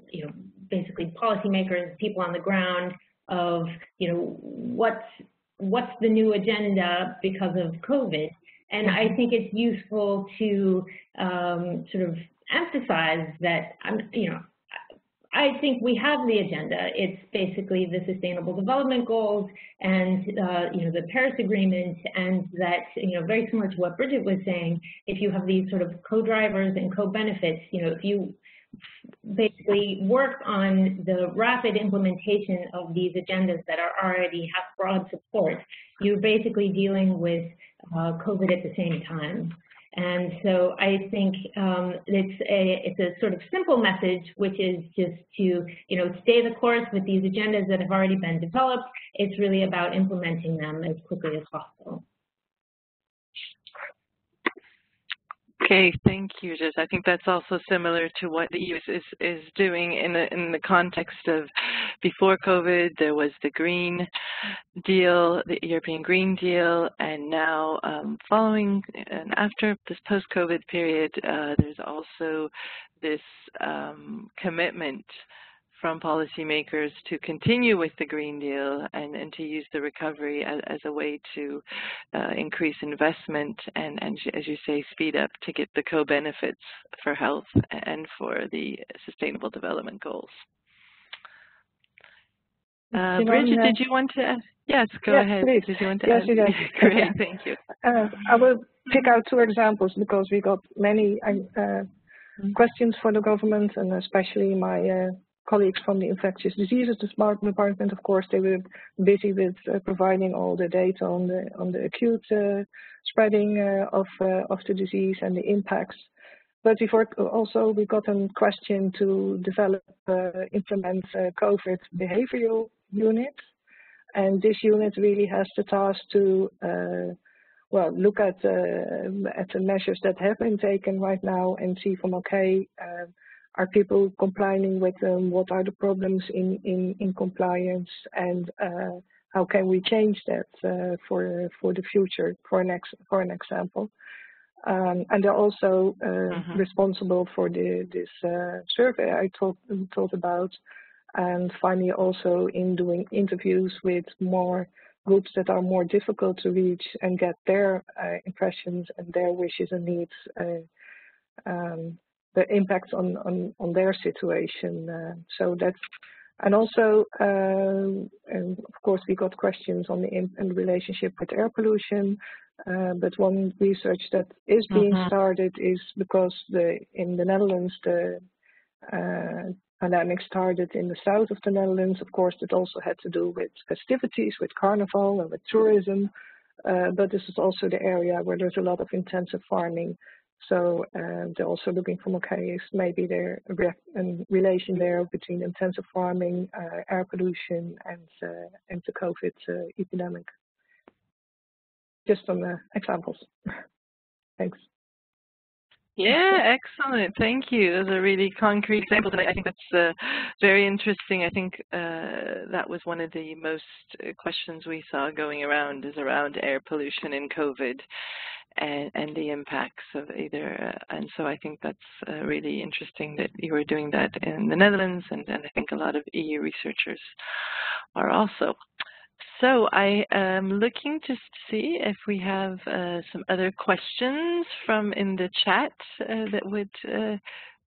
you know, basically policymakers, people on the ground of, you know, what's the new agenda because of COVID. And I think it's useful to sort of emphasize that, you know, I think we have the agenda. It's basically the Sustainable Development Goals and, you know, the Paris Agreement, and that, you know, very similar to what Bridget was saying, if you have these sort of co-drivers and co-benefits, you know, if you basically work on the rapid implementation of these agendas that are already have broad support, you're basically dealing with COVID at the same time. And so I think it's a sort of simple message, which is just to, you know, stay the course with these agendas that have already been developed. It's really about implementing them as quickly as possible. Okay, thank you, Jess. I think that's also similar to what the EU is doing in the context of before COVID. There was the Green Deal, the European Green Deal, and now following and after this post-COVID period, there's also this commitment from policymakers to continue with the Green Deal and to use the recovery as a way to increase investment and, as you say, speed up to get the co-benefits for health and for the Sustainable Development Goals. Bridget, did you want to add? Yes, go ahead. Please. Did you want to yes, add? Yes, Great, thank you. I will pick out two examples because we got many questions for the government, and especially my colleagues from the infectious diseases department. Of course, they were busy with providing all the data on the acute spreading of the disease and the impacts. But before also we got a question to develop, implement COVID behavioral unit, and this unit really has the task to well, look at the measures that have been taken right now and see from, okay, are people complying with them? What are the problems in compliance, and how can we change that for the future? For an example, and they're also responsible for this survey I talked about, and finally also in doing interviews with more groups that are more difficult to reach and get their impressions and their wishes and needs. The impact on their situation. So that's, and also, and of course, we got questions on the relationship with air pollution. But one research that is being started is because in the Netherlands, the pandemic started in the south of the Netherlands. Of course, it also had to do with festivities, with carnival and with tourism. But this is also the area where there's a lot of intensive farming. So they're also looking for more case. Maybe there's a relation there between intensive farming, air pollution, and the COVID epidemic. Just some examples. Thanks. Yeah, excellent. Thank you. Those are really concrete examples, and I think that's very interesting. I think that was one of the most questions we saw going around is around air pollution and COVID and the impacts of either. And so I think that's really interesting that you were doing that in the Netherlands, and I think a lot of EU researchers are also. So I am looking to see if we have some other questions from in the chat that would,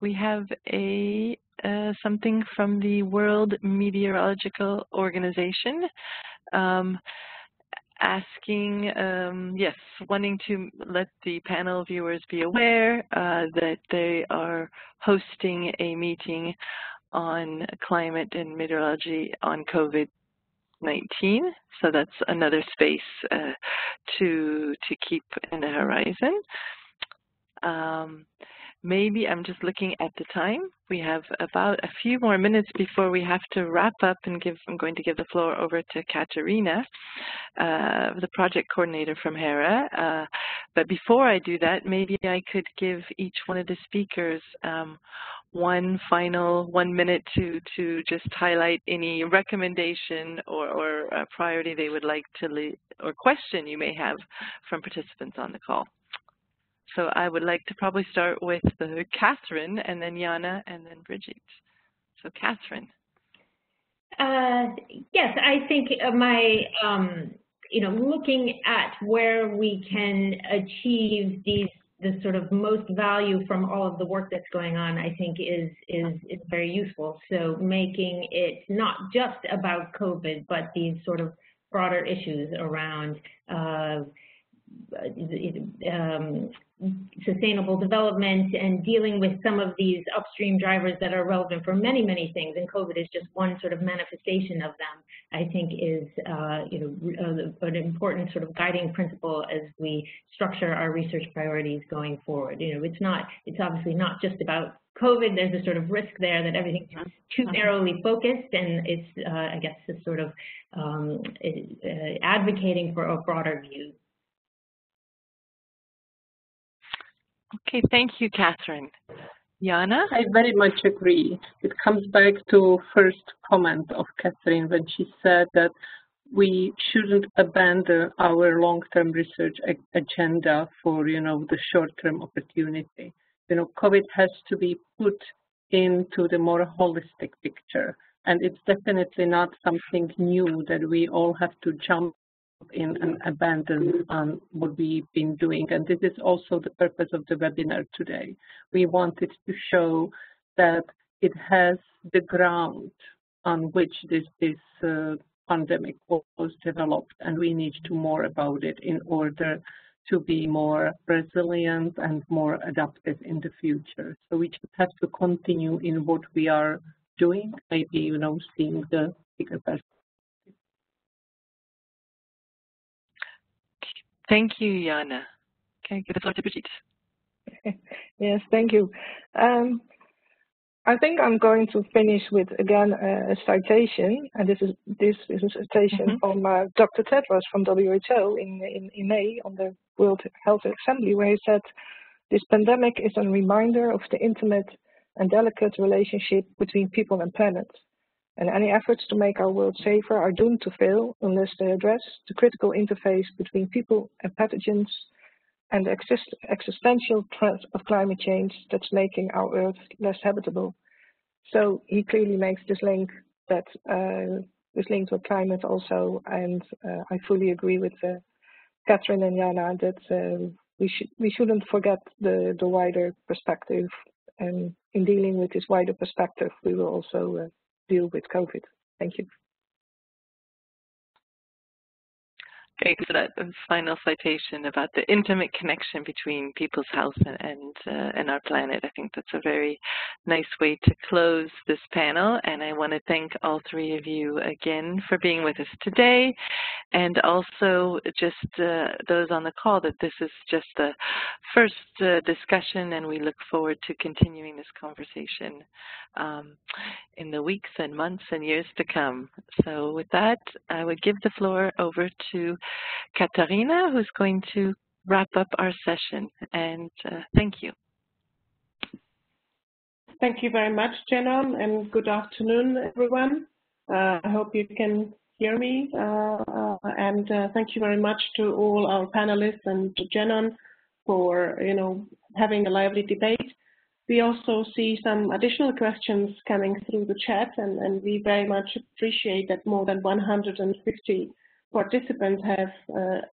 we have something from the World Meteorological Organization asking, yes, wanting to let the panel viewers be aware that they are hosting a meeting on climate and meteorology on COVID-19. So that's another space to keep in the horizon. Maybe I'm just looking at the time. We have about a few more minutes before we have to wrap up and I'm going to give the floor over to Katerina, the project coordinator from HERA. But before I do that, maybe I could give each one of the speakers one final 1 minute to just highlight any recommendation or priority they would like to leave, or question you may have from participants on the call. So I would like to probably start with Catherine, and then Jana, and then Bridget. So Catherine. Yes, I think my, looking at where we can achieve the sort of most value from all of the work that's going on, I think is very useful. So making it not just about COVID, but these sort of broader issues around sustainable development and dealing with some of these upstream drivers that are relevant for many, many things, and COVID is just one sort of manifestation of them, I think is an important sort of guiding principle as we structure our research priorities going forward. It's obviously not just about COVID. There's a sort of risk there that everything's too narrowly focused, and it's, I guess, this sort of advocating for a broader view. Okay, thank you, Catherine. Jana? I very much agree. It comes back to first comment of Catherine when she said that we shouldn't abandon our long-term research agenda for, the short-term opportunity. COVID has to be put into the more holistic picture, and it's definitely not something new that we all have to jump in and abandon on what we've been doing. And this is also the purpose of the webinar today. We wanted to show that it has the ground on which this pandemic was developed, and we need to do more about it in order to be more resilient and more adaptive in the future. So we just have to continue in what we are doing, maybe, seeing the bigger perspective. Thank you, Jana. Okay, give the floor to Brigitte. Yes, thank you. I think I'm going to finish with, again, a citation, and this is a citation from Dr. Tedros from WHO in May on the World Health Assembly, where he said, "This pandemic is a reminder of the intimate and delicate relationship between people and planet. And any efforts to make our world safer are doomed to fail unless they address the critical interface between people and pathogens and the existential threat of climate change that's making our Earth less habitable." So he clearly makes this link that this link to climate also, and I fully agree with Catherine and Jana that we shouldn't forget the wider perspective, and in dealing with this wider perspective, we will also deal with COVID. Thank you. Great for that final citation about the intimate connection between people's health and our planet. I think that's a very nice way to close this panel. And I want to thank all three of you again for being with us today. And also just those on the call, that this is just the first discussion, and we look forward to continuing this conversation in the weeks and months and years to come. So with that, I would give the floor over to Katarina, who's going to wrap up our session. And thank you. Thank you very much, Jenon, and good afternoon, everyone. I hope you can hear me. And thank you very much to all our panelists and to Jenon for having a lively debate. We also see some additional questions coming through the chat, and we very much appreciate that more than 150 participants have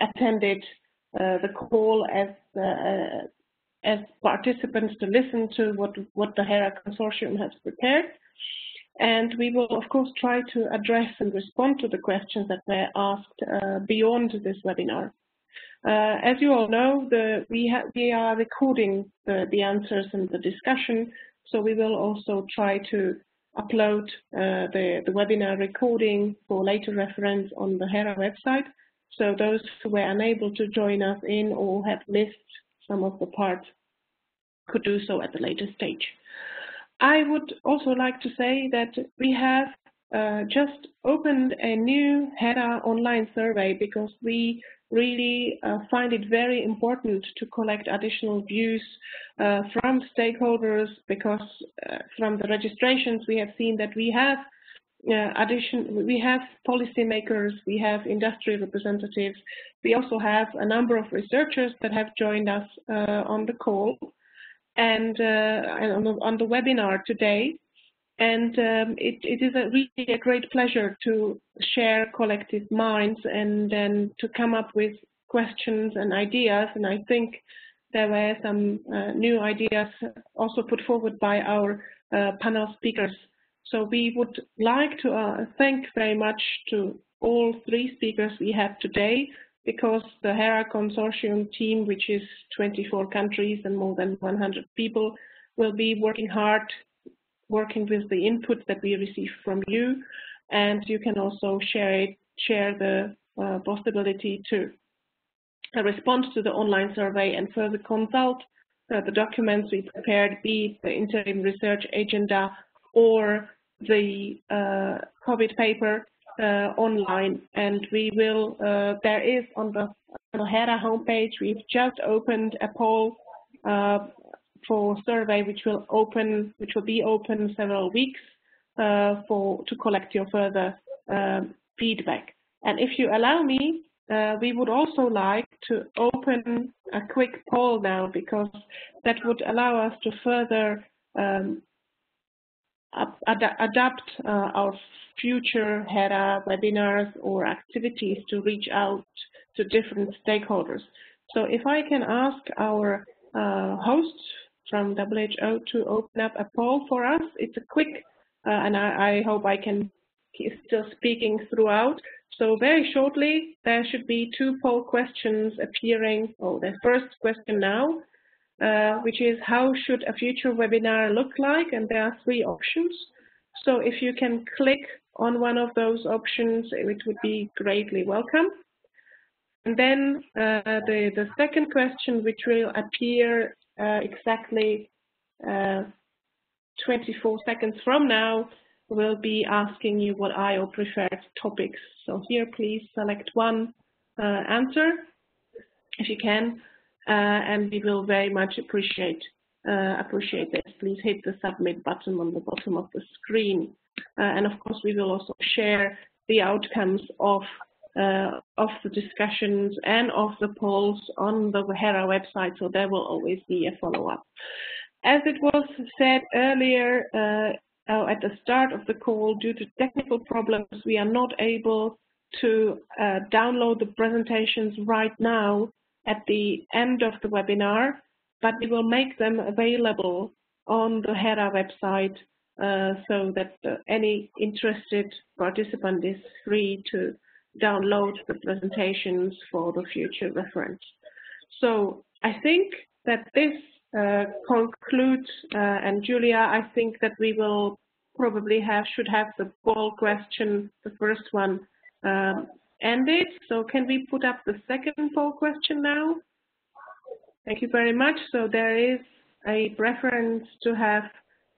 attended the call as participants to listen to what the HERA consortium has prepared. And we will, of course, try to address and respond to the questions that were asked beyond this webinar. As you all know, we are recording the answers and the discussion, so we will also try to upload the webinar recording for later reference on the HERA website, so those who were unable to join us in or have missed some of the parts could do so at a later stage. I would also like to say that we have just opened a new HERA online survey because we really find it very important to collect additional views from stakeholders, because from the registrations we have seen that we have we have policymakers, we have industry representatives, we also have a number of researchers that have joined us on the call and on the webinar today. And it is really a great pleasure to share collective minds and then to come up with questions and ideas. And I think there were some new ideas also put forward by our panel speakers. So we would like to thank very much to all three speakers we have today, because the HERA consortium team, which is 24 countries and more than 100 people, will be working hard, working with the input that we receive from you, and you can also share the possibility to respond to the online survey and further consult the documents we prepared, be it the interim research agenda or the COVID paper online. And we will, there is on the HERA homepage, we've just opened a poll for survey which will be open several weeks to collect your further feedback. And if you allow me, we would also like to open a quick poll now, because that would allow us to further adapt our future HERA webinars or activities to reach out to different stakeholders. So if I can ask our hosts from WHO to open up a poll for us. It's a quick, and I hope I can keep still speaking throughout. So very shortly, there should be 2 poll questions appearing. Oh, the first question now, which is how should a future webinar look like? And there are 3 options. So if you can click on one of those options, it would be greatly welcome. And then the second question, which will appear exactly 24 seconds from now, will be asking you what are your preferred topics. So here, please select one answer if you can, and we will very much appreciate this. Please hit the submit button on the bottom of the screen, and of course we will also share the outcomes of the discussions and of the polls on the HERA website, so there will always be a follow-up. As it was said earlier at the start of the call, due to technical problems, we are not able to download the presentations right now at the end of the webinar, but we will make them available on the HERA website so that any interested participant is free to download the presentations for the future reference. So I think that this concludes, and Julia, I think that we will probably should have the poll question, the first one, ended. So can we put up the second poll question now? Thank you very much. So there is a preference to have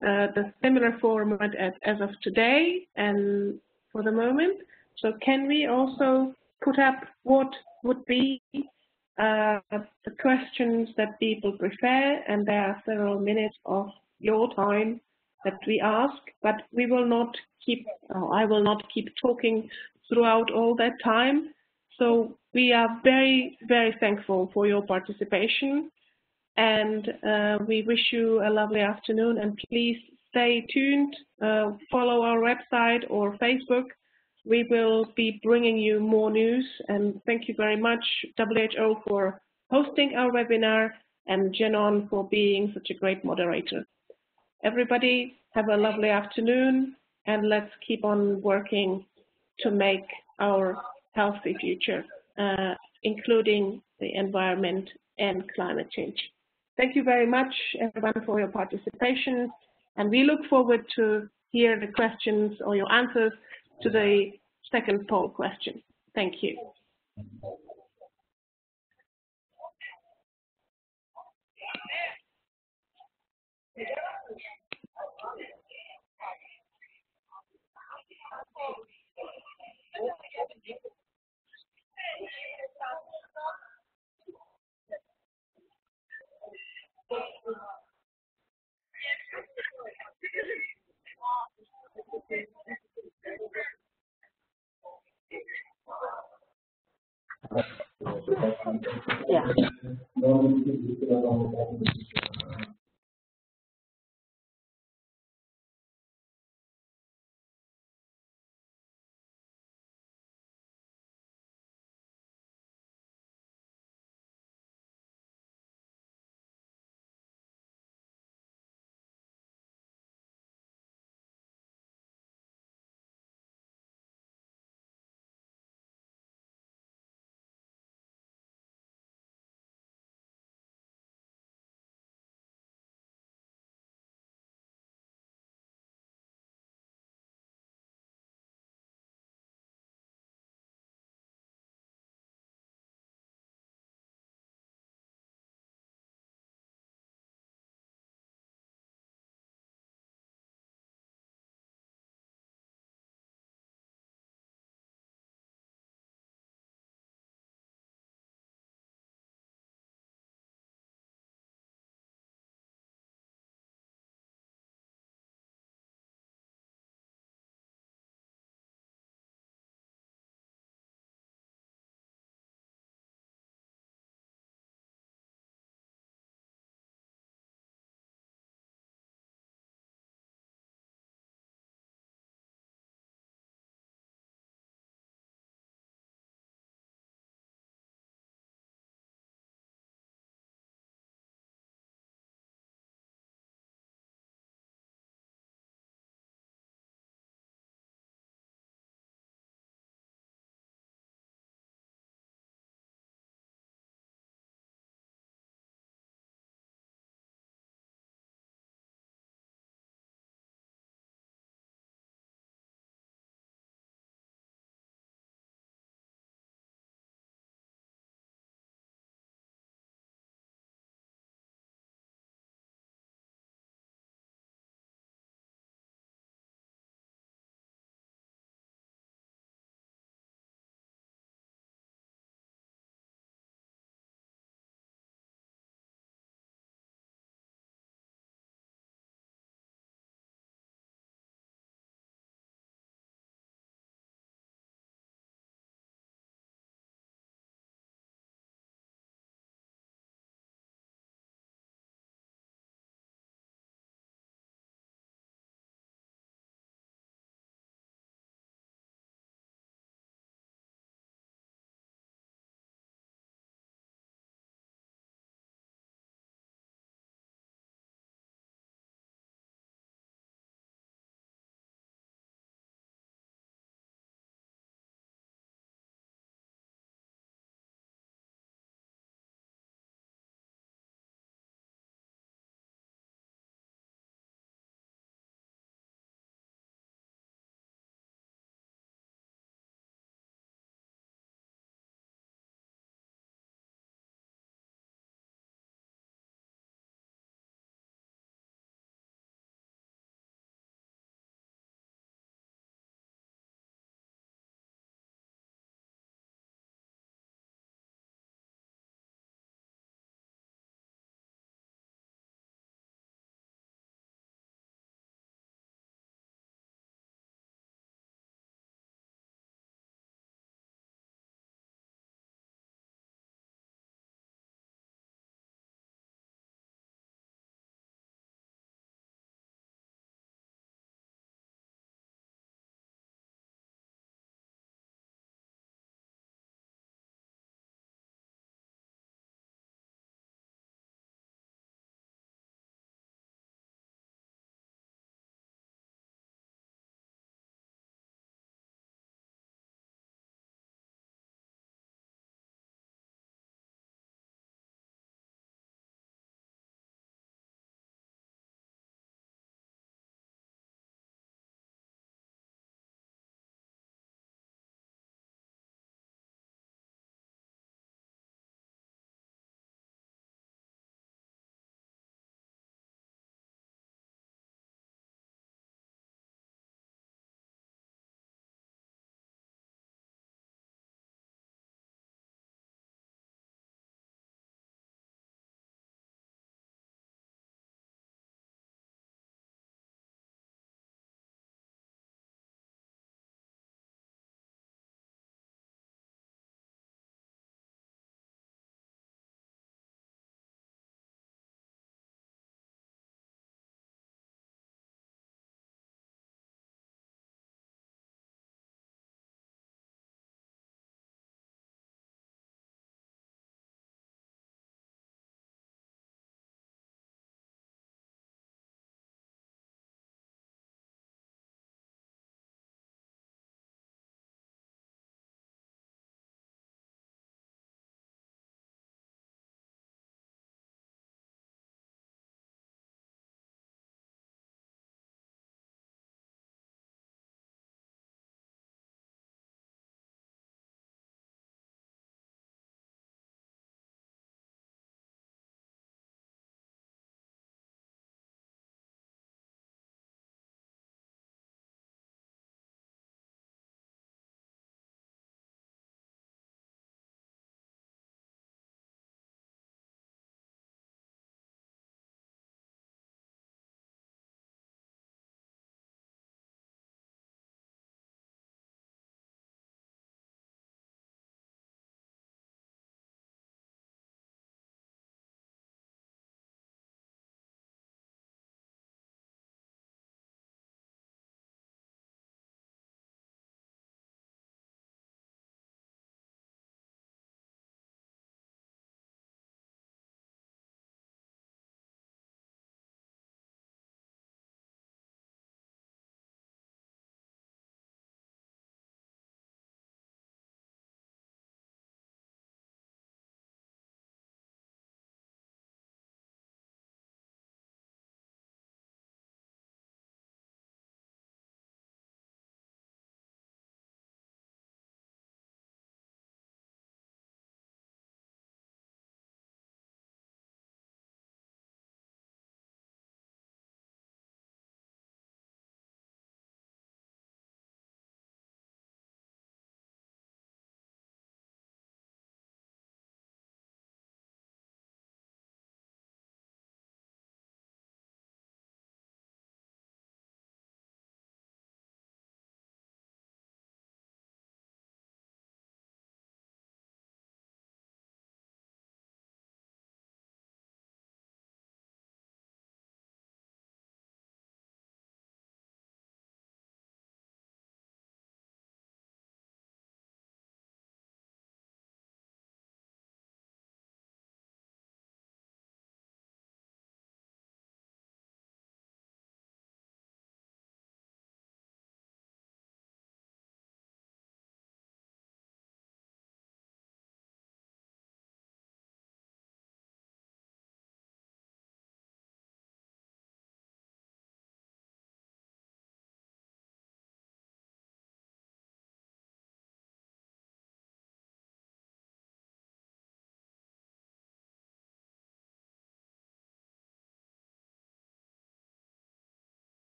the similar format as of today and for the moment. So can we also put up what would be the questions that people prefer? And there are several minutes of your time that we ask, but we will not keep, I will not keep talking throughout all that time. So we are very, very thankful for your participation, and we wish you a lovely afternoon, and please stay tuned, follow our website or Facebook. We will be bringing you more news, and thank you very much, WHO, for hosting our webinar, and Jenon for being such a great moderator. Everybody, have a lovely afternoon, and let's keep on working to make our healthy future, including the environment and climate change. Thank you very much, everyone, for your participation, and we look forward to hear the questions or your answers to the second poll question. Thank you. Yeah.